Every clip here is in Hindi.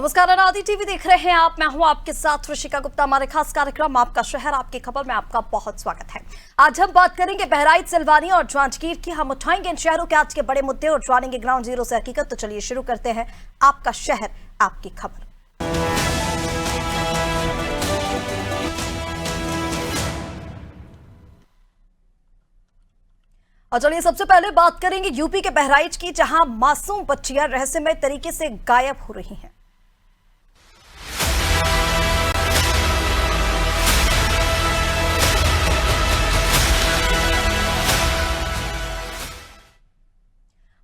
नमस्कार, अनादि टीवी देख रहे हैं आप। मैं हूं आपके साथ ऋषिका गुप्ता। हमारे खास कार्यक्रम आपका शहर आपकी खबर में आपका बहुत स्वागत है। आज हम बात करेंगे बहराइच, सिलवानी और जांजगीर की। हम उठाएंगे इन शहरों के आज के बड़े मुद्दे और जानेंगे ग्राउंड जीरो से हकीकत। तो चलिए शुरू करते हैं आपका शहर आपकी खबर। और चलिए सबसे पहले बात करेंगे यूपी के बहराइच की, जहां मासूम बच्चियां रहस्यमय तरीके से गायब हो रही हैं।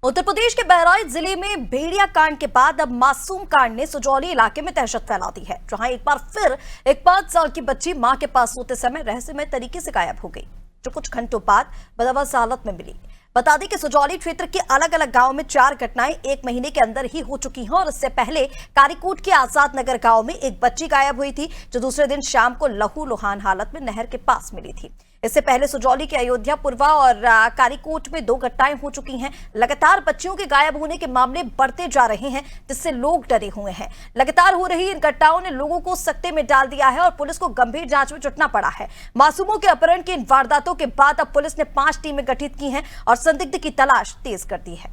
उत्तर प्रदेश के बहराइच जिले में भेड़िया कांड के बाद अब मासूम कांड ने सुजौली इलाके में दहशत फैला दी है, जहां एक बार फिर एक 5 साल की बच्ची मां के पास सोते समय रहस्यमय तरीके से गायब हो गई, जो कुछ घंटों बाद बदहवास हालत में मिली। बता दें कि सुजौली क्षेत्र के अलग अलग गांवों में 4 घटनाएं 1 महीने के अंदर ही हो चुकी हैं और इससे पहले कारीकोट के आजाद नगर गांव में एक बच्ची गायब हुई थी, जो दूसरे दिन शाम को लहूलुहान हालत में नहर के पास मिली थी। इससे पहले सुजौली के अयोध्यापुरवा और कारीकोट में 2 घटनाएं हो चुकी हैं। लगातार बच्चियों के गायब होने के मामले बढ़ते जा रहे हैं, जिससे लोग डरे हुए हैं। लगातार हो रही इन घटनाओं ने लोगों को सकते में डाल दिया है और पुलिस को गंभीर जांच में जुटना पड़ा है। मासूमों के अपहरण की इन वारदातों के बाद अब पुलिस ने 5 टीमें गठित की हैं और संदिग्ध की तलाश तेज कर दी है।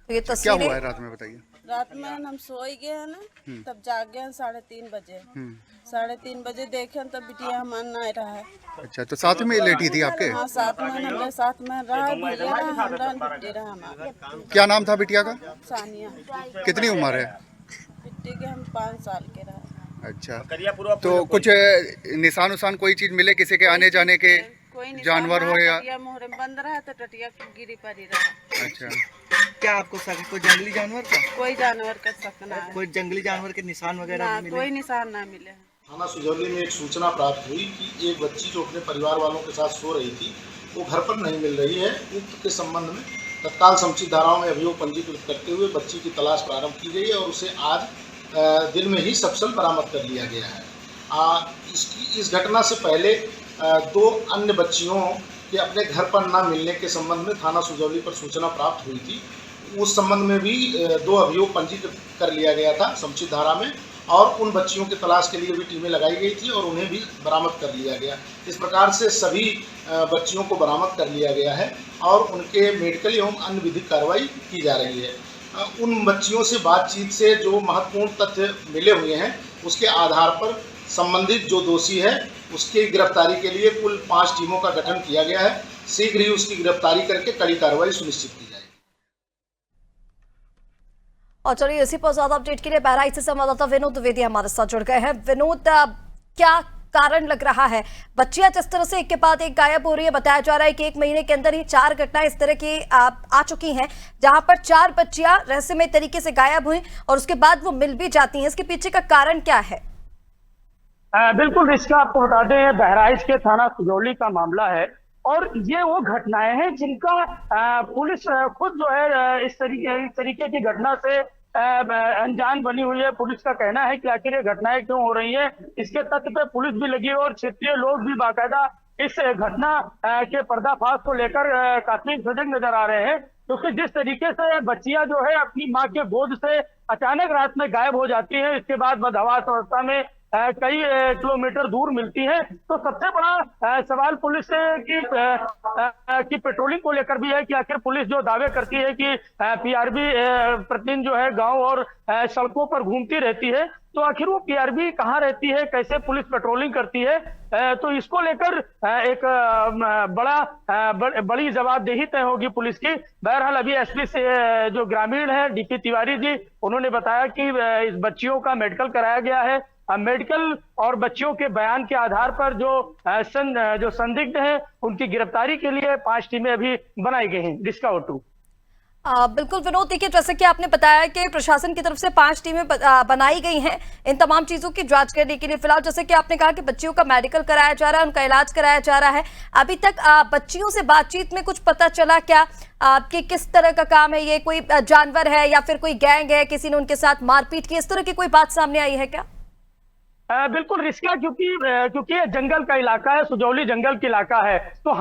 तो ये क्या हुआ है रात में, बताइए। रात में हम सो ही गए हैं ना, तब जाग गए हैं 3:30 बजे। 3:30 बजे देखे तब बिटिया हमारा नहीं रहा है। अच्छा, तो साथ में लेटी थी आपके? हाँ, साथ में हमारे साथ में रहा, भैया रहा, हमरा बिट्टी रहा हमारा। क्या नाम था बिटिया का? सानिया। कितनी उम्र है बिट्टी के? हम 5 साल के रहे। अच्छा, तो कुछ निशान उशान कोई चीज मिले किसी के आने जाने के? कोई जानवर हो या टटिया मोहरे में बंद रहा तो टटिया गिरी पड़ी रहा। अच्छा, क्या आपको शक कोई जंगली जानवर का? कोई जानवर का शक ना है। कोई जंगली जानवर के निशान वगैरह ना, मिले? कोई निशान ना मिले। थाना सुजौली में एक सूचना प्राप्त हुई कि एक बच्ची जो अपने परिवार वालों के साथ सो रही थी वो घर पर नहीं मिल रही है। उक्त के संबंध में तत्काल समुचित धाराओं में अभियोग पंजीकृत करते हुए बच्ची की तलाश प्रारंभ की गई है और उसे आज दिन में ही सकुशल बरामद कर लिया गया है। इस घटना से पहले 2 अन्य बच्चियों के अपने घर पर न मिलने के संबंध में थाना सुजौली पर सूचना प्राप्त हुई थी। उस संबंध में भी 2 अभियोग पंजीकृत कर लिया गया था समुचित धारा में और उन बच्चियों की तलाश के लिए भी टीमें लगाई गई थी और उन्हें भी बरामद कर लिया गया। इस प्रकार से सभी बच्चियों को बरामद कर लिया गया है और उनके मेडिकल एवं अन्य विधिक कार्रवाई की जा रही है। उन बच्चियों से बातचीत से जो महत्वपूर्ण तथ्य मिले हुए हैं उसके आधार पर संबंधित जो दोषी है उसकी गिरफ्तारी के लिए कुल 5 टीमों का गठन किया गया है। शीघ्र ही उसकी गिरफ्तारी करके कड़ी कार्रवाई सुनिश्चित की जाएगी। और चलिए इसी पर ज्यादा अपडेट के लिए बहराइच से संवाददाता विनोद द्विवेदी हमारे साथ जुड़ गए हैं। विनोद, क्या कारण लग रहा है? बच्चियां जिस तरह से एक के बाद एक गायब हो रही है, बताया जा रहा है कि 1 महीने के अंदर ही 4 घटनाएं इस तरह की आ चुकी हैं, जहां पर 4 बच्चियां रहस्यमय तरीके से गायब हुई और उसके बाद वो मिल भी जाती हैं। इसके पीछे का कारण क्या है? बिल्कुल ऋषिका, आपको बता दें बहराइच के थाना सुजौली का मामला है और ये वो घटनाएं हैं जिनका पुलिस खुद जो है इस तरीके की घटना से अनजान बनी हुई है। पुलिस का कहना है कि आखिर ये घटनाएं क्यों हो रही हैं, इसके तथ्य पे पुलिस भी लगी और क्षेत्रीय लोग भी बाकायदा इस घटना के पर्दाफाश को लेकर काफी सजग नजर आ रहे हैं, क्योंकि जिस तरीके से बच्चियां जो है अपनी मां के गोद से अचानक रात में गायब हो जाती हैं, इसके बाद बदहवास अवस्था में कई किलोमीटर दूर मिलती है, तो सबसे बड़ा सवाल पुलिस की पेट्रोलिंग को लेकर भी है कि आखिर पुलिस जो दावे करती है कि पीआरबी प्रतिदिन जो है गांव और सड़कों पर घूमती रहती है, तो आखिर वो पीआरबी कहाँ रहती है, कैसे पुलिस पेट्रोलिंग करती है, तो इसको लेकर एक बड़ी जवाबदेही तय होगी पुलिस की। बहरहाल अभी एसपी से जो ग्रामीण है डीपी तिवारी जी, उन्होंने बताया कि इस बच्चियों का मेडिकल कराया गया है। मेडिकल और बच्चियों के बयान के आधार पर जो संदिग्ध हैं उनकी गिरफ्तारी के लिए 5 टीमें अभी बनाई गई हैं। जिसका ओटू बिल्कुल विनोद, देखिए जैसे कि आपने बताया कि प्रशासन की तरफ से 5 टीमें बनाई गई हैं इन तमाम चीजों की जांच करने के लिए। फिलहाल जैसे कि आपने कहा कि बच्चियों का मेडिकल कराया जा रहा है, उनका इलाज कराया जा रहा है। अभी तक बच्चियों से बातचीत में कुछ पता चला क्या कि किस तरह का काम है ये? कोई जानवर है या फिर कोई गैंग है, किसी ने उनके साथ मारपीट की, इस तरह की कोई बात सामने आई है क्या? बिल्कुल रिस्का, क्योंकि ये जंगल का इलाका है, सुजौली जंगल का इलाका है। तो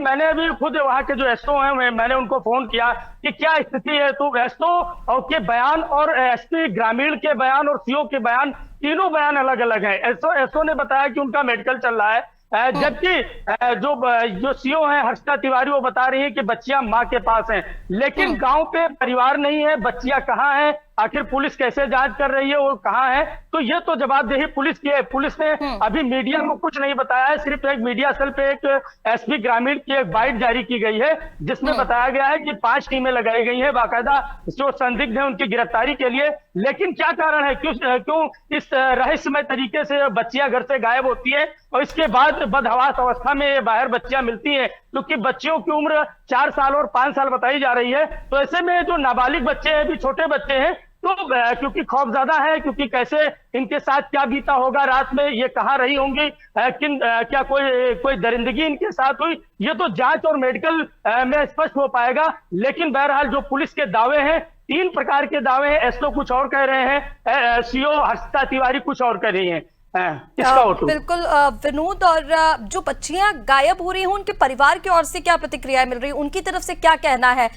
मैंने अभी खुद वहाँ के जो एसओ हैं, मैंने उनको फोन किया कि क्या स्थिति है। तो एसओ के बयान और एसपी ग्रामीण के बयान और सीओ के बयान, तीनों बयान अलग अलग हैं। एसओ ने बताया कि उनका मेडिकल चल रहा है, जबकि जो सीओ है हर्षिता तिवारी, वो बता रही है कि बच्चियां माँ के पास हैं, लेकिन गांव पे परिवार नहीं है। बच्चियां कहाँ हैं, आखिर पुलिस कैसे जांच कर रही है, वो कहाँ है? तो ये तो जवाबदेही पुलिस की है। पुलिस ने अभी मीडिया को कुछ नहीं बताया है, सिर्फ एक मीडिया सेल पे एक एसपी ग्रामीण की एक बाइट जारी की गई है, जिसमें बताया गया है कि 5 टीमें लगाई गई है बाकायदा जो संदिग्ध है उनकी गिरफ्तारी के लिए। लेकिन क्या कारण है, क्यों इस रहस्यमय तरीके से बच्चियां घर से गायब होती है और इसके बाद बदहवास अवस्था में बाहर बच्चियां मिलती हैं, क्योंकि बच्चियों की उम्र 4 साल और 5 साल बताई जा रही है। तो ऐसे में जो नाबालिग बच्चे हैं, अभी छोटे बच्चे हैं, तो क्योंकि खौफजदा है, क्योंकि कैसे इनके साथ क्या बीता होगा रात में, ये कहाँ रही होंगी, क्या कोई दरिंदगी इनके साथ हुई, ये तो जांच और मेडिकल में स्पष्ट हो पाएगा। लेकिन बहरहाल जो पुलिस के दावे हैं, 3 प्रकार के दावे हैं। एसओ कुछ और कह रहे हैं, सीओ हर्षिता तिवारी कुछ और कह रही हैं। बिल्कुल विनोद, और जो बच्चियां गायब हो रही हैं उनके परिवार की ओर से क्या प्रतिक्रिया मिल रही है, उनकी तरफ से क्या कहना है,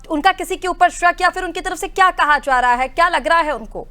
उनका किसी के ऊपर शक या फिर उनकी तरफ से क्या कहा जा रहा है, क्या लग रहा है उनको?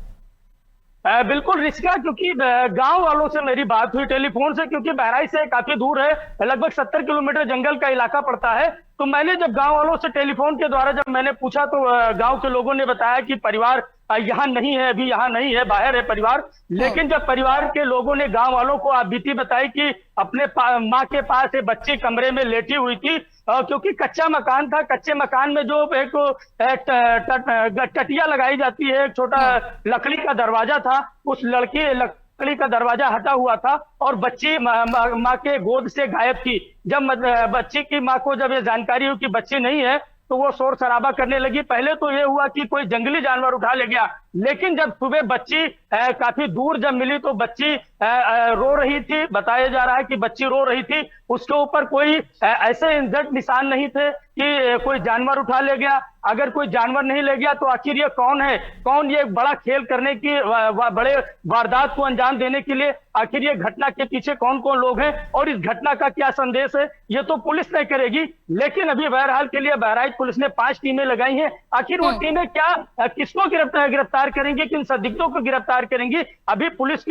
बिल्कुल रिस्का, क्योंकि गांव वालों से मेरी बात हुई टेलीफोन से, क्योंकि बहराइच से काफी दूर है, लगभग 70 किलोमीटर जंगल का इलाका पड़ता है। तो मैंने जब गांव वालों से टेलीफोन के द्वारा जब मैंने पूछा, तो गांव के लोगों ने बताया कि परिवार यहाँ नहीं है, अभी यहाँ नहीं है, बाहर है परिवार। लेकिन जब परिवार के लोगों ने गांव वालों को आप बीती बताई कि अपने माँ के पास एक बच्ची कमरे में लेटी हुई थी, क्योंकि कच्चा मकान था, कच्चे मकान में जो एक टटिया लगाई जाती है, एक छोटा लकड़ी का दरवाजा था, उस लकड़ी का दरवाजा हटा हुआ था और बच्ची माँ के गोद से गायब थी। जब बच्ची की माँ को जब ये जानकारी हुई कि बच्ची नहीं है, तो वो शोर शराबा करने लगी। पहले तो ये हुआ कि कोई जंगली जानवर उठा ले गया, लेकिन जब सुबह बच्ची काफी दूर जब मिली तो बच्ची रो रही थी। बताया जा रहा है कि बच्ची रो रही थी, उसके ऊपर कोई ऐसे इंजर्ड निशान नहीं थे कि कोई जानवर उठा ले गया। अगर कोई जानवर नहीं ले गया तो आखिर ये कौन है, कौन ये बड़ा खेल करने की बड़े वारदात को अंजाम देने के लिए, आखिर ये घटना के पीछे कौन कौन लोग हैं और इस घटना का क्या संदेश है, ये तो पुलिस तय करेगी। लेकिन अभी बहरहाल के लिए बहराइच पुलिस ने 5 टीमें लगाई हैं। आखिर वो टीमें क्या किसको गिरफ्तार करेंगी, किन संदिग्धों को गिरफ्तार करेंगी, अभी पुलिस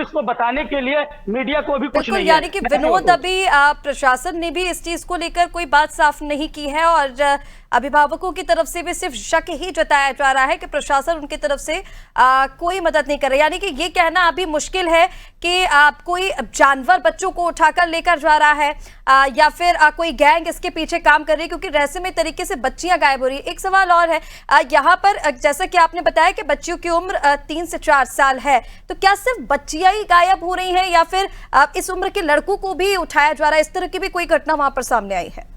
को बताने के लिए मीडिया को भी कुछ नहीं है। यानी कि विनोद, अभी प्रशासन ने भी इस चीज को लेकर कोई बात साफ नहीं की है और अभिभावकों की तरफ से भी सिर्फ शक ही जताया जा रहा है कि प्रशासन उनकी तरफ से कोई मदद नहीं कर रहा। यानी कि ये कहना अभी मुश्किल है कि कोई जानवर बच्चों को उठाकर लेकर जा रहा है या फिर कोई गैंग इसके पीछे काम कर रही है, क्योंकि रहस्यमय तरीके से बच्चियां गायब हो रही है। एक सवाल और है, यहाँ पर जैसा कि आपने बताया कि बच्चियों की उम्र 3 से 4 साल है, तो क्या सिर्फ बच्चियां ही गायब हो रही हैं या फिर इस उम्र के लड़कों को भी उठाया जा रहा है? इस तरह की भी कोई घटना वहां पर सामने आई है?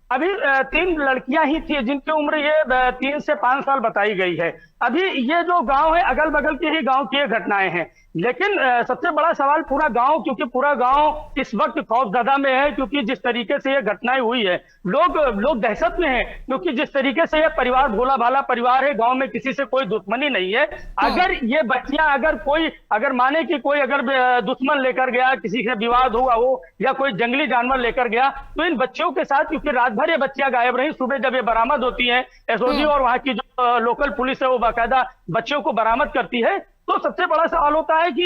अभी 3 लड़कियां ही थी जिनकी उम्र ये 3 से 5 साल बताई गई है। अभी ये जो गांव है, अगल बगल के ही गांव की ये घटनाएं हैं। लेकिन सबसे बड़ा सवाल पूरा गांव, क्योंकि पूरा गांव इस वक्त खौफजदा में है, क्योंकि जिस तरीके से ये घटनाएं हुई है, लोग दहशत में हैं, क्योंकि जिस तरीके से ये परिवार भोला भाला परिवार है, गांव में किसी से कोई दुश्मनी नहीं है। अगर ये बच्चियां अगर माने कि कोई अगर दुश्मन लेकर गया, किसी से विवाद हुआ हो या कोई जंगली जानवर लेकर गया, तो इन बच्चियों के साथ, क्योंकि रात भर ये बच्चियां गायब रही, सुबह जब ये बरामद होती है, एसओजी और वहां की जो लोकल पुलिस है वो बाकायदा बच्चियों को बरामद करती है। तो सबसे बड़ा सवाल होता है कि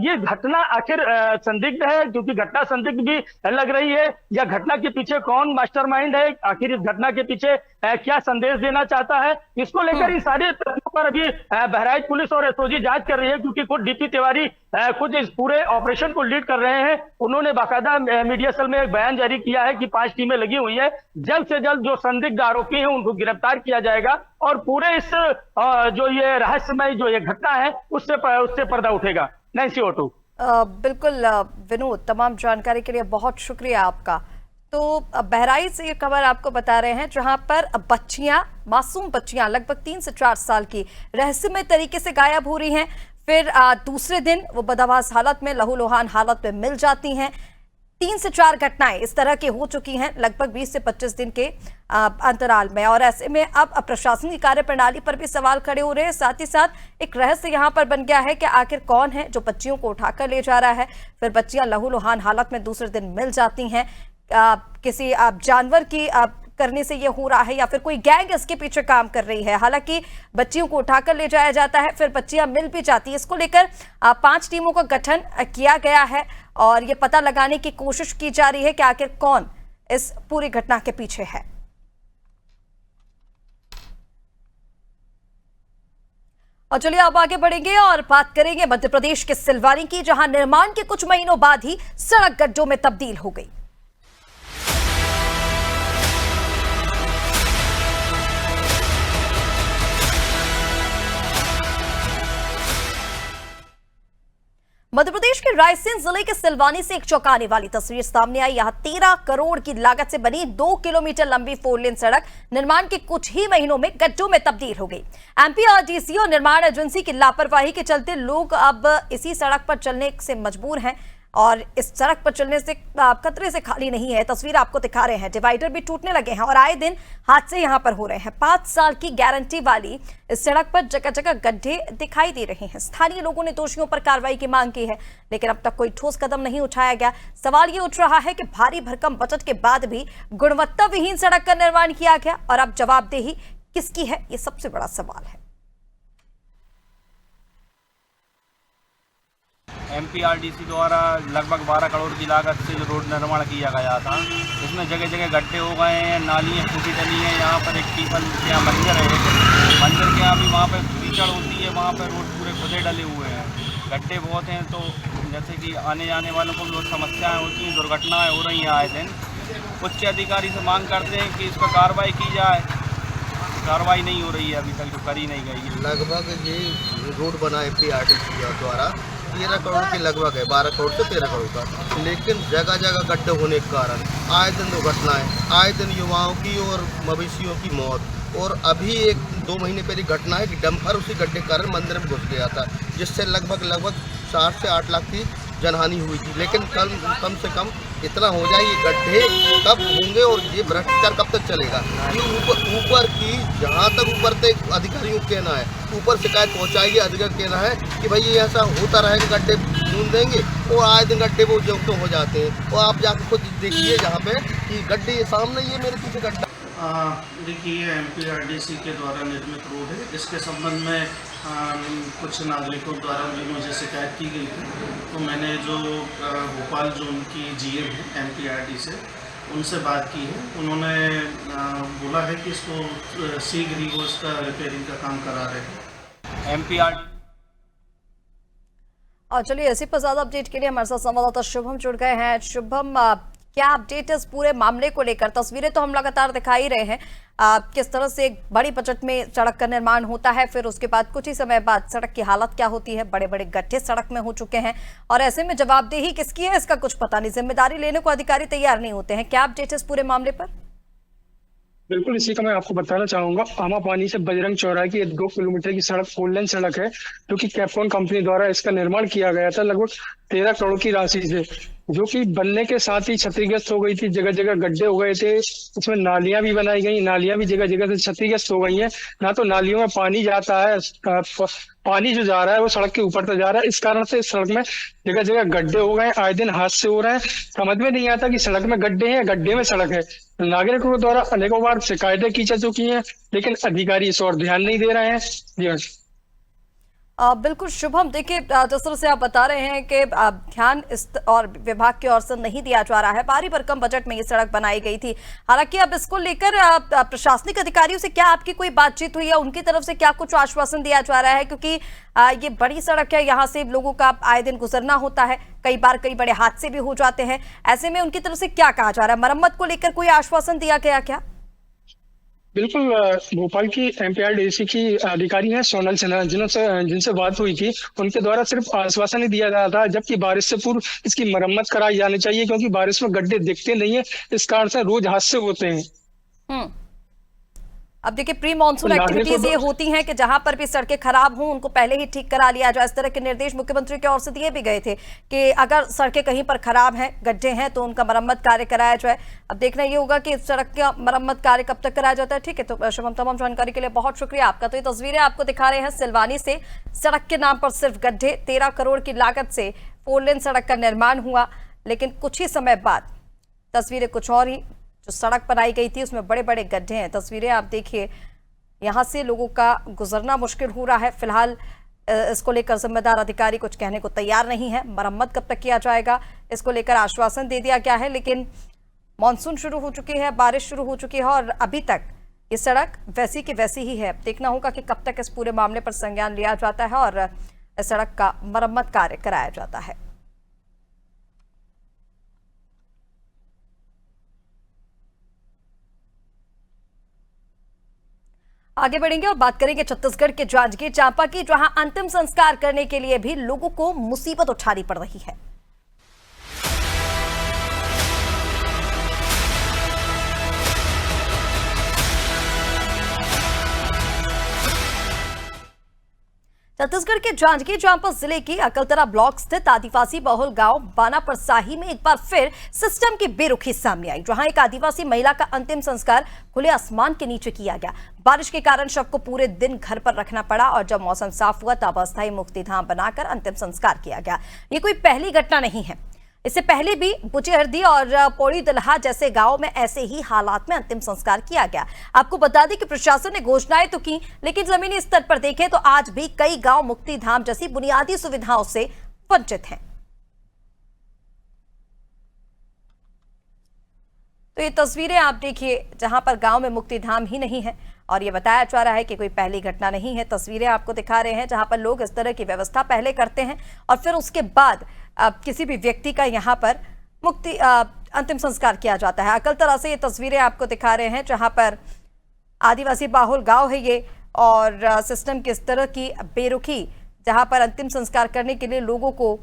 ये घटना आखिर संदिग्ध है, क्योंकि घटना संदिग्ध भी लग रही है, या घटना के पीछे कौन मास्टरमाइंड है, आखिर इस घटना के पीछे क्या संदेश देना चाहता है, इसको लेकर इन सारे तथ्यों पर अभी बहराइच पुलिस और एसओजी जांच कर रही है। क्योंकि खुद डीपी तिवारी खुद इस पूरे ऑपरेशन को लीड कर रहे हैं। उन्होंने बाकायदा मीडिया सेल में एक बयान जारी किया है कि 5 टीमें लगी हुई है, जल्द से जल्द जो संदिग्ध आरोपी हैं उनको गिरफ्तार किया जाएगा और पूरे इस जो ये रहस्यमय जो ये घटना है उससे पर्दा उठेगा। नैन्सी ओटू। बिल्कुल विनोद, तमाम जानकारी के लिए बहुत शुक्रिया आपका। तो बहराइच से ये खबर आपको बता रहे हैं, जहां पर बच्चियां, मासूम बच्चियां लगभग 3 से 4 साल की रहस्यमय तरीके से गायब हो रही हैं। फिर दूसरे दिन वो बदहवास हालत में, लहूलुहान हालत में मिल जाती हैं। 3 से 4 घटनाएं इस तरह की हो चुकी हैं लगभग 20 से 25 दिन के अंतराल में। और ऐसे में अब प्रशासनिक कार्यप्रणाली पर भी सवाल खड़े हो रहे हैं। साथ ही साथ एक रहस्य यहां पर बन गया है कि आखिर कौन है जो बच्चियों को उठाकर ले जा रहा है, फिर बच्चियां लहूलुहान हालत में दूसरे दिन मिल जाती हैं। किसी जानवर की करने से ये हो रहा है या फिर कोई गैंग इसके पीछे काम कर रही है। हालांकि बच्चियों को उठाकर ले जाया जाता है, फिर बच्चियां मिल भी जाती है। इसको लेकर 5 टीमों का गठन किया गया है और ये पता लगाने की कोशिश की जा रही है कि आखिर कौन इस पूरी घटना के पीछे है। और चलिए अब आगे बढ़ेंगे और बात करेंगे मध्य प्रदेश के सिलवानी की, जहां निर्माण के कुछ महीनों बाद ही सड़क गड्ढों में तब्दील हो गई। मध्य प्रदेश के रायसेन जिले के सिलवानी से एक चौंकाने वाली तस्वीर सामने आई। यहां 13 करोड़ की लागत से बनी 2 किलोमीटर लंबी 4 लेन सड़क निर्माण के कुछ ही महीनों में गड्ढों में तब्दील हो गई। एमपीआरडीसी और निर्माण एजेंसी की लापरवाही के चलते लोग अब इसी सड़क पर चलने से मजबूर हैं और इस सड़क पर चलने से खतरे से खाली नहीं है। तस्वीर आपको दिखा रहे हैं, डिवाइडर भी टूटने लगे हैं और आए दिन हादसे यहां पर हो रहे हैं। 5 साल की गारंटी वाली इस सड़क पर जगह जगह गड्ढे दिखाई दे रहे हैं। स्थानीय लोगों ने दोषियों पर कार्रवाई की मांग की है, लेकिन अब तक कोई ठोस कदम नहीं उठाया गया। सवाल ये उठ रहा है कि भारी भरकम बजट के बाद भी गुणवत्ता विहीन सड़क का निर्माण किया गया और अब जवाबदेही किसकी है, ये सबसे बड़ा सवाल है। एमपीआरडीसी द्वारा लगभग 12 करोड़ की लागत से जो रोड निर्माण किया गया था, इसमें जगह जगह गड्ढे हो गए हैं, नालियाँ टूटी डली हैं। यहाँ पर एक पीपल के यहाँ मंदिर है, मंदिर के यहाँ भी वहाँ पर कीचड़ होती है, वहाँ पर रोड पूरे खुदे डले हुए हैं, गड्ढे बहुत हैं। तो जैसे कि आने जाने वालों को बहुत समस्याएँ होती हैं, दुर्घटनाएँ हो रही हैं आए दिन। उच्च अधिकारी से मांग करते हैं कि इस पर कार्रवाई की जाए, कार्रवाई नहीं हो रही है, अभी तक तो करी नहीं गई। लगभग ये रोड बना एमपीआरडीसी द्वारा 13 करोड़ के लगभग है, 12 करोड़ से 13 करोड़ का, लेकिन जगह जगह गड्ढे होने के कारण आए दिन दुर्घटनाएं, आए दिन युवाओं की और मवेशियों की मौत। और अभी 1-2 महीने पहले घटना है कि डंपर उसी गड्ढे के कारण मंदिर में घुस गया था, जिससे लगभग 7 से 8 लाख की जनहानि हुई थी। लेकिन कम से कम इतना हो जाए, ये गड्ढे कब होंगे और ये भ्रष्टाचार कब तक चलेगा? ये ऊपर की जहाँ तक ऊपर तक अधिकारियों को कहना है, ऊपर शिकायत पहुँचाएगी, अधिकारी कहना है कि भाई ये ऐसा होता रहेगा, गड्ढे ढूंढ देंगे और आए दिन गड्ढे वो जो तो हो जाते हैं। और आप जाकर खुद देखिए जहाँ पे कि गड्ढे सामने ही है, मेरे पीछे गड्ढा। देखिए, एमपीआरडीसी के द्वारा निर्मित रोड है, इसके संबंध में कुछ नागरिकों द्वारा मुझे शिकायत की गई थी। तो मैंने जो भोपाल जोन की जीएम है एमपीआरडी से, उनसे बात की है। उन्होंने बोला है कि इसको शीघ्र ही वो इसका रिपेयरिंग का काम करा रहे हैं एमपीआरडी। और चलिए, इसी पर ज्यादा अपडेट के लिए हमारे साथ संवाददाता शुभम जुड़ गए हैं। शुभम, क्या अपडेट है इस पूरे मामले को लेकर? तस्वीरें तो हम लगातार दिखा ही रहे हैं, किस तरह से एक बड़ी बजट में सड़क का निर्माण होता है, फिर उसके बाद कुछ ही समय बाद सड़क की हालत क्या होती है, बड़े बड़े गड्ढे सड़क में हो चुके हैं और ऐसे में जवाबदेही किसकी है इसका कुछ पता नहीं, जिम्मेदारी लेने को अधिकारी तैयार नहीं होते हैं। क्या अपडेट है इस पूरे मामले पर? बिल्कुल, इसी का मैं आपको बताना चाहूंगा। आमापानी से बजरंग चौराहे की 2 किलोमीटर की सड़क 4 लेन सड़क है, जो कि कैप्कॉन कंपनी द्वारा इसका निर्माण किया गया था लगभग 13 करोड़ की राशि से, जो कि बनने के साथ ही क्षतिग्रस्त हो गई थी। जगह जगह गड्ढे हो गए थे, इसमें नालियां भी बनाई गई, नालियां भी जगह जगह से क्षतिग्रस्त हो गई हैं। ना तो नालियों में पानी जाता है, पानी जो जा रहा है वो सड़क के ऊपर तक जा रहा है। इस कारण से इस सड़क में जगह जगह गड्ढे हो गए, आए दिन हादसे हो रहे हैं। समझ में नहीं आता कि सड़क में गड्ढे हैं या गड्ढे में सड़क है। नागरिकों द्वारा अनेकों बार शिकायतें की जा चुकी हैं, लेकिन अधिकारी इस ओर ध्यान नहीं दे रहे हैं। जी बिल्कुल शुभम, देखिए जिस तरह से आप बता रहे हैं कि ध्यान इस और विभाग की ओर से नहीं दिया जा रहा है। भारी भरकम बजट में ये सड़क बनाई गई थी। हालांकि अब इसको लेकर प्रशासनिक अधिकारियों से क्या आपकी कोई बातचीत हुई है? उनकी तरफ से क्या कुछ आश्वासन दिया जा रहा है? क्योंकि ये बड़ी सड़क है, यहाँ से लोगों का आए दिन गुजरना होता है, कई बार कई बड़े हादसे भी हो जाते हैं। ऐसे में उनकी तरफ से क्या कहा जा रहा है? मरम्मत को लेकर कोई आश्वासन दिया गया क्या? बिल्कुल, भोपाल की एमपीआरडीसी की अधिकारी हैं सोनल सिन्हा, जिनसे बात हुई थी, उनके द्वारा सिर्फ आश्वासन ही दिया गया था, जबकि बारिश से पूर्व इसकी मरम्मत कराई जानी चाहिए, क्योंकि बारिश में गड्ढे दिखते नहीं है, इस कारण से रोज हादसे होते हैं। अब देखिए प्री मानसून एक्टिविटीज ये होती हैं कि जहां पर भी सड़कें खराब हों उनको पहले ही ठीक करा लिया जाए। इस तरह के निर्देश मुख्यमंत्री की ओर से दिए भी गए थे कि अगर सड़कें कहीं पर खराब हैं, गड्ढे हैं, तो उनका मरम्मत कार्य कराया जाए। अब देखना ये होगा कि सड़क का मरम्मत कार्य कब तक कराया जाता है। ठीक है, तो शुभम तमाम जानकारी के लिए बहुत शुक्रिया आपका। तो ये तस्वीरें आपको दिखा रहे हैं सिलवानी से। सड़क के नाम पर सिर्फ गड्ढे, 13 करोड़ की लागत से 4 लेन सड़क का निर्माण हुआ, लेकिन कुछ ही समय बाद तस्वीरें कुछ और ही। जो सड़क बनाई गई थी उसमें बड़े बड़े गड्ढे हैं। तस्वीरें आप देखिए, यहाँ से लोगों का गुजरना मुश्किल हो रहा है। फिलहाल इसको लेकर जिम्मेदार अधिकारी कुछ कहने को तैयार नहीं है। मरम्मत कब तक किया जाएगा इसको लेकर आश्वासन दे दिया गया है, लेकिन मानसून शुरू हो चुकी है, बारिश शुरू हो चुकी है और अभी तक ये सड़क वैसी की वैसी ही है। देखना होगा कि कब तक इस पूरे मामले पर संज्ञान लिया जाता है और इस सड़क का मरम्मत कार्य कराया जाता है। आगे बढ़ेंगे और बात करेंगे छत्तीसगढ़ के जांजगीर चांपा की, जहां अंतिम संस्कार करने के लिए भी लोगों को मुसीबत उठानी पड़ रही है। छत्तीसगढ़ के जांजगीर चांपा जिले की अकलतरा ब्लॉक स्थित आदिवासी बहुल गांव बानापरसाही में एक बार फिर सिस्टम की बेरुखी सामने आई, जहां एक आदिवासी महिला का अंतिम संस्कार खुले आसमान के नीचे किया गया। बारिश के कारण शव को पूरे दिन घर पर रखना पड़ा और जब मौसम साफ हुआ तब अस्थायी मुक्तिधाम बनाकर अंतिम संस्कार किया गया। ये कोई पहली घटना नहीं है। इससे पहले भी बुचेहरदी और पौड़ी दलहा जैसे गांव में ऐसे ही हालात में अंतिम संस्कार किया गया। आपको बता दें कि प्रशासन ने घोषणाएं तो की, लेकिन जमीनी स्तर पर देखें तो आज भी कई गांव मुक्तिधाम जैसी बुनियादी सुविधाओं से वंचित हैं। तो ये तस्वीरें आप देखिए, जहां पर गांव में मुक्तिधाम ही नहीं है और ये बताया जा रहा है कि कोई पहली घटना नहीं है। तस्वीरें आपको दिखा रहे हैं जहां पर लोग इस तरह की व्यवस्था पहले करते हैं और फिर उसके बाद किसी भी व्यक्ति का यहाँ पर अंतिम संस्कार किया जाता है। अकलतरा से ये तस्वीरें आपको दिखा रहे हैं जहां पर आदिवासी बाहुल गांव है ये, और सिस्टम की इस तरह की बेरुखी, जहां पर अंतिम संस्कार करने के लिए लोगों को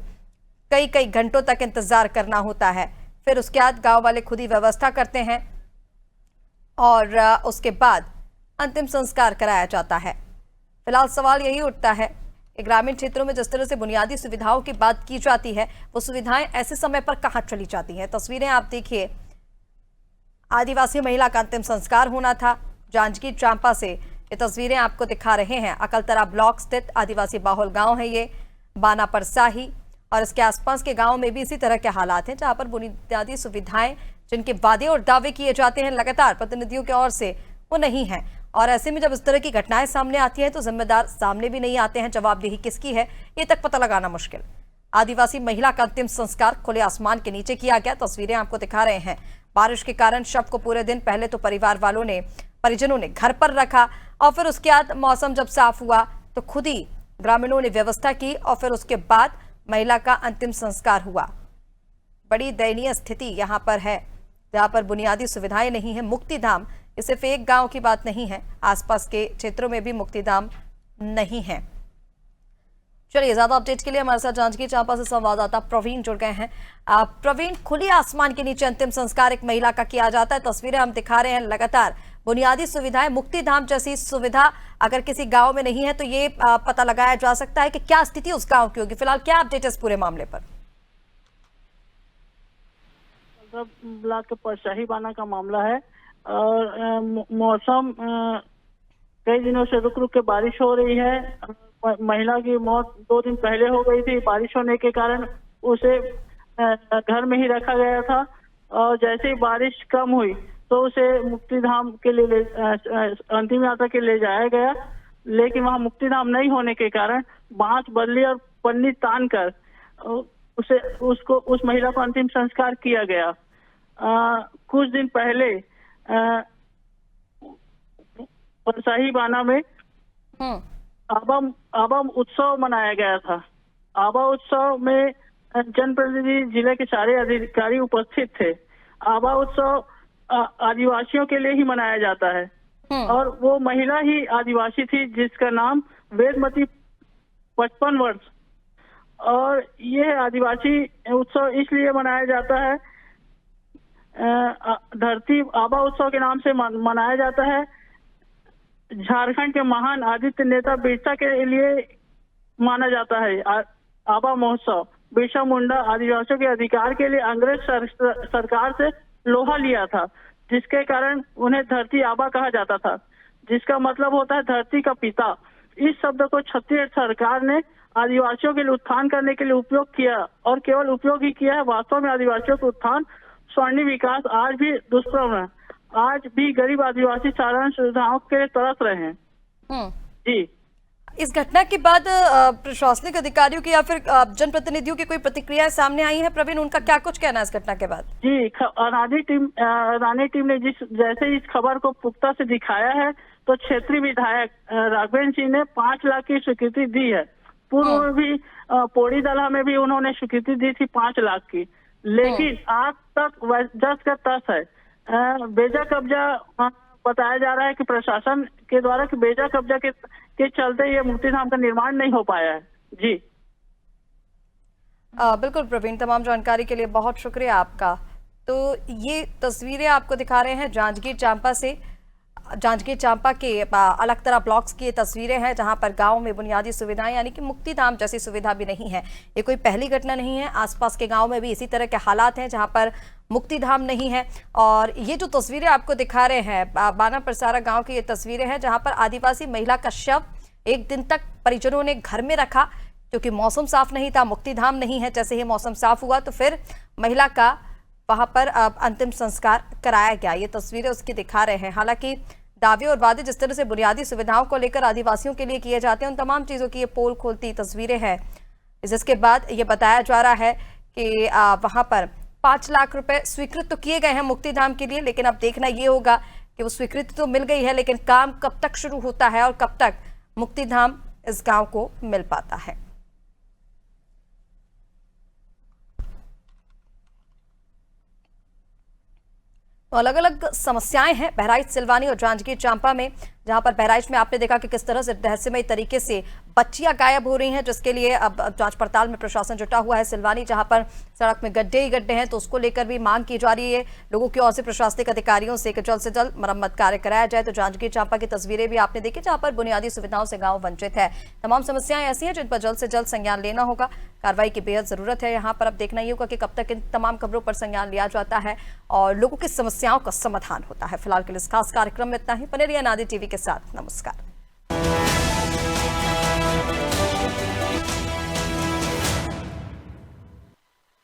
कई कई घंटों तक इंतजार करना होता है। फिर उसके बाद गांव वाले खुद ही व्यवस्था करते हैं और उसके बाद अंतिम संस्कार कराया जाता है। फिलहाल सवाल यही उठता है कि ग्रामीण क्षेत्रों में जिस तरह से बुनियादी सुविधाओं की बात की जाती है, वो सुविधाएं ऐसे समय पर कहां चली जाती हैं। तस्वीरें आप देखिए, आदिवासी महिला का अंतिम संस्कार होना था। जांजगीर चांपा से ये तस्वीरें आपको दिखा रहे हैं। अकलतरा ब्लॉक स्थित आदिवासी बाहुल गांव है ये, बानापरसाही, और इसके आसपास के गांव में भी इसी तरह के हालात हैं जहां पर बुनियादी सुविधाएं जिनके वादे और दावे किए जाते हैं लगातार प्रतिनिधियों की ओर से, वो नहीं है। और ऐसे में जब इस तरह की घटनाएं सामने आती हैं तो जिम्मेदार सामने भी नहीं आते हैं। जवाबदेही किसकी है ये तक पता लगाना मुश्किल। आदिवासी महिला का अंतिम संस्कार खुले आसमान के नीचे किया गया। तस्वीरें आपको दिखा रहे हैं। बारिश के कारण शव को पूरे दिन पहले तो परिजनों ने घर पर रखा और फिर उसके बाद मौसम जब साफ हुआ तो खुद ही ग्रामीणों ने व्यवस्था की और फिर उसके बाद महिला का अंतिम संस्कार हुआ। बड़ी दयनीय स्थिति यहाँ पर है, जहाँ पर बुनियादी सुविधाएं नहीं है। मुक्तिधाम, ये सिर्फ एक गांव की बात नहीं है, आसपास के क्षेत्रों में भी मुक्तिधाम नहीं है। चलिए, ज्यादा अपडेट के लिए हमारे साथ जांजगीर चांपा से संवाददाता प्रवीण जुड़ गए हैं। प्रवीण, खुले आसमान के नीचे अंतिम संस्कार एक महिला का किया जाता है। तस्वीरें हम दिखा रहे हैं लगातार। बुनियादी सुविधाएं, मुक्तिधाम जैसी सुविधा अगर किसी गांव में नहीं है तो ये पता लगाया जा सकता है कि क्या स्थिति उस गांव की होगी। फिलहाल क्या अपडेट है इस पूरे मामले पर? ब्लॉक के परसाही बाना का मामला है और मौसम कई दिनों से रुक रुक के बारिश हो रही है। महिला की मौत 2 दिन पहले हो गई थी। बारिश होने के कारण उसे घर में ही रखा गया था और जैसे ही बारिश कम हुई तो उसे मुक्तिधाम के लिए अंतिम यात्रा के लिए जाया गया, लेकिन वहां मुक्तिधाम नहीं होने के कारण बांस, बल्ली और पन्नी तान कर उस महिला को अंतिम संस्कार किया गया। कुछ दिन पहले परसाही बाना में आबा उत्सव मनाया गया था। आबा उत्सव में जनप्रतिनिधि, जिले के सारे अधिकारी उपस्थित थे। आबा उत्सव आदिवासियों के लिए ही मनाया जाता है और वो महिला ही आदिवासी थी जिसका नाम वेदमती 55 वर्ष। और यह आदिवासी उत्सव इसलिए मनाया जाता है, धरती आबा उत्सव के नाम से मनाया जाता है झारखंड के महान आदित्य नेता बिरसा के लिए माना जाता है। आबा महोत्सव बिरसा मुंडा आदिवासियों के अधिकार के लिए अंग्रेज सरकार से लोहा लिया था, जिसके कारण उन्हें धरती आबा कहा जाता था, जिसका मतलब होता है धरती का पिता। इस शब्द को छत्तीसगढ़ सरकार ने आदिवासियों के लिए उत्थान करने के लिए उपयोग किया और केवल उपयोग ही किया है। वास्तव में आदिवासियों का उत्थान, स्वर्णिम विकास आज भी दुष्प्रम है। आज भी गरीब आदिवासी साधारण सुविधाओं के लिए तरस रहे हैं। जी, इस घटना के बाद प्रशासनिक अधिकारियों की या फिर जनप्रतिनिधियों की कोई प्रतिक्रिया सामने आई है? प्रवीण, उनका क्या कुछ कहना है इस घटना के बाद? जी, अदानी टीम ने जैसे इस खबर को पुख्ता से दिखाया है, तो क्षेत्रीय विधायक राघवेंद्र सिंह ने 5 लाख की स्वीकृति दी है। पूर्व में भी पौड़ी दलहा में भी उन्होंने स्वीकृति दी थी 5 लाख की, लेकिन आज तक जस का तस है। बेजा कब्जा बताया जा रहा है कि प्रशासन के द्वारा कि बेजा कब्जा के चलते ये मुक्तिधाम का निर्माण नहीं हो पाया है। जी बिल्कुल प्रवीण, तमाम जानकारी के लिए बहुत शुक्रिया आपका। तो ये तस्वीरें आपको दिखा रहे हैं जांजगीर चांपा से। जांजगीर चांपा के अलकतरा ब्लॉक्स की ये तस्वीरें हैं, जहां पर गांव में बुनियादी सुविधाएं यानी कि मुक्तिधाम जैसी सुविधा भी नहीं है। ये कोई पहली घटना नहीं है, आसपास के गांव में भी इसी तरह के हालात हैं जहां पर मुक्तिधाम नहीं है। और ये जो तस्वीरें आपको दिखा रहे हैं, बाना परसारा गांव की ये तस्वीरें हैं, जहां पर आदिवासी महिला का शव 1 दिन तक परिजनों ने घर में रखा, क्योंकि मौसम साफ नहीं था, मुक्तिधाम नहीं है। जैसे ही मौसम साफ हुआ तो फिर महिला का वहां पर अंतिम संस्कार कराया गया। ये तस्वीरें उसकी दिखा रहे हैं। हालांकि दावे और वादे जिस तरह से बुनियादी सुविधाओं को लेकर आदिवासियों के लिए किए जाते हैं, उन तमाम चीजों की ये पोल खोलती तस्वीरें हैं। जिसके बाद ये बताया जा रहा है कि वहां पर 5 लाख रुपए स्वीकृत तो किए गए हैं मुक्तिधाम के लिए, लेकिन अब देखना ये होगा कि वो स्वीकृति तो मिल गई है, लेकिन काम कब तक शुरू होता है और कब तक मुक्तिधाम इस गांव को मिल पाता है। तो अलग अलग समस्याएं हैं बहराइच, सिलवानी और जांजगीर चांपा में, जहां पर बहराइच में आपने देखा कि किस तरह से रहस्यमय तरीके से बच्चियां गायब हो रही हैं, जिसके लिए अब जांच पड़ताल में प्रशासन जुटा हुआ है। सिलवानी जहां पर सड़क में गड्ढे ही गड्ढे हैं, तो उसको लेकर भी मांग की जा रही है लोगों की ओर से, प्रशासनिक अधिकारियों से, कि जल्द से जल्द मरम्मत कार्य कराया जाए। तो जांजगीर चांपा की तस्वीरें भी आपने देखी, जहां पर बुनियादी सुविधाओं से गाँव वंचित है। तमाम समस्याएं ऐसी हैं जिन पर जल्द से जल्द संज्ञान लेना होगा। कार्रवाई की बेहद जरूरत है। यहाँ पर अब देखना ये होगा कि कब तक इन तमाम खबरों पर संज्ञान लिया जाता है और लोगों की समस्याओं का समाधान होता है। फिलहाल के लिए इस खास कार्यक्रम में इतना ही। बने रहिए अनादि टीवी के साथ। नमस्कार।